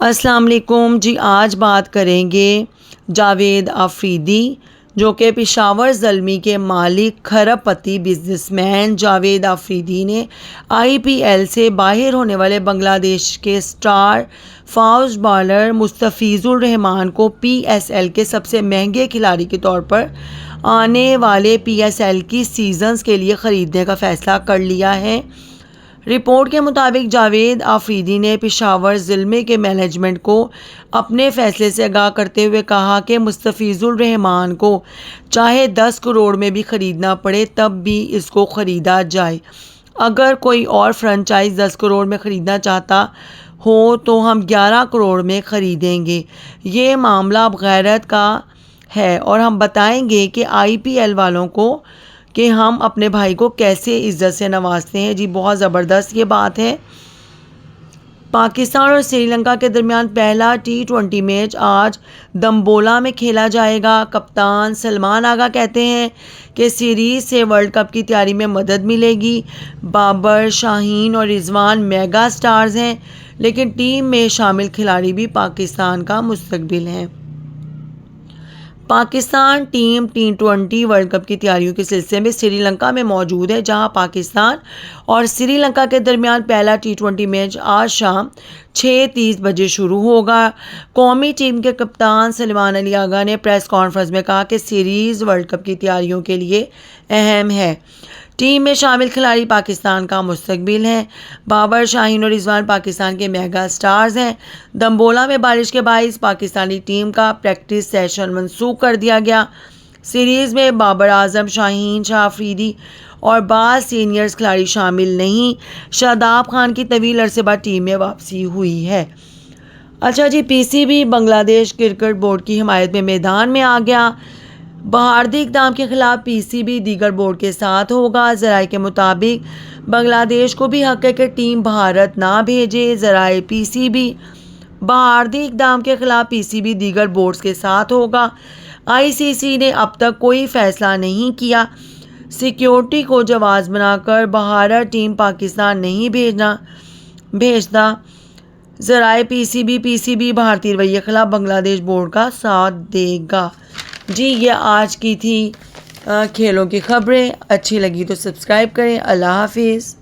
السلام علیکم جی، آج بات کریں گے جاوید آفریدی جو کہ پشاور زلمی کے مالک کھرب پتی بزنس مین جاوید آفریدی نے آئی پی ایل سے باہر ہونے والے بنگلہ دیش کے سٹار فاسٹ بالر مستفیض الرحمان کو پی ایس ایل کے سب سے مہنگے کھلاڑی کے طور پر آنے والے پی ایس ایل کی سیزنز کے لیے خریدنے کا فیصلہ کر لیا ہے۔ رپورٹ کے مطابق جاوید آفریدی نے پشاور زلمی کے مینجمنٹ کو اپنے فیصلے سے آگاہ کرتے ہوئے کہا کہ مستفیض الرحمان کو چاہے 10 کروڑ میں بھی خریدنا پڑے تب بھی اس کو خریدا جائے۔ اگر کوئی اور فرنچائز 10 کروڑ میں خریدنا چاہتا ہو تو ہم 11 کروڑ میں خریدیں گے۔ یہ معاملہ اب غیرت کا ہے اور ہم بتائیں گے کہ آئی پی ایل والوں کو کہ ہم اپنے بھائی کو کیسے عزت سے نوازتے ہیں۔ جی بہت زبردست یہ بات ہے۔ پاکستان اور سری لنکا کے درمیان پہلا T20 میچ آج دمبولا میں کھیلا جائے گا۔ کپتان سلمان آغا کہتے ہیں کہ سیریز سے ورلڈ کپ کی تیاری میں مدد ملے گی۔ بابر، شاہین اور رضوان میگا سٹارز ہیں، لیکن ٹیم میں شامل کھلاڑی بھی پاکستان کا مستقبل ہیں۔ Pakistan team T20 world cup کی تیاریوں کے سلسلے میں سری لنکا میں موجود ہے، جہاں پاکستان اور سری لنکا کے درمیان پہلا T20 میچ آج شام 6:30 بجے شروع ہوگا۔ قومی ٹیم کے کپتان سلمان علی آغا نے پریس کانفرنس میں کہا کہ سیریز ورلڈ کپ کی تیاریوں کے لیے اہم ہے۔ ٹیم میں شامل کھلاڑی پاکستان کا مستقبل ہیں۔ بابر، شاہین اور رضوان پاکستان کے میگا سٹارز ہیں۔ دمبولا میں بارش کے باعث پاکستانی ٹیم کا پریکٹس سیشن منسوخ کر دیا گیا۔ سیریز میں بابر اعظم، شاہین شاہ آفریدی اور بعض سینئرز کھلاڑی شامل نہیں۔ شاداب خان کی طویل عرصے بعد ٹیم میں واپسی ہوئی ہے۔ اچھا جی، پی سی بی بنگلہ دیش کرکٹ بورڈ کی حمایت میں میدان میں آ گیا۔ بھارتی اقدام کے خلاف پی سی بی دیگر بورڈ کے ساتھ ہوگا۔ ذرائع کے مطابق بنگلہ دیش کو بھی حق ہے کہ ٹیم بھارت نہ بھیجے۔ ذرائع پی سی بی بھارتی اقدام کے خلاف پی سی بی دیگر بورڈز کے ساتھ ہوگا۔ آئی سی سی نے اب تک کوئی فیصلہ نہیں کیا۔ سیکیورٹی کو جواز بنا کر بھارت ٹیم پاکستان نہیں بھیجتا۔ ذرائع پی سی بی بھارتی رویے کے خلاف بنگلہ دیش بورڈ کا ساتھ دے گا۔ جی یہ آج کی تھی کھیلوں کی خبریں۔ اچھی لگی تو سبسکرائب کریں۔ اللہ حافظ۔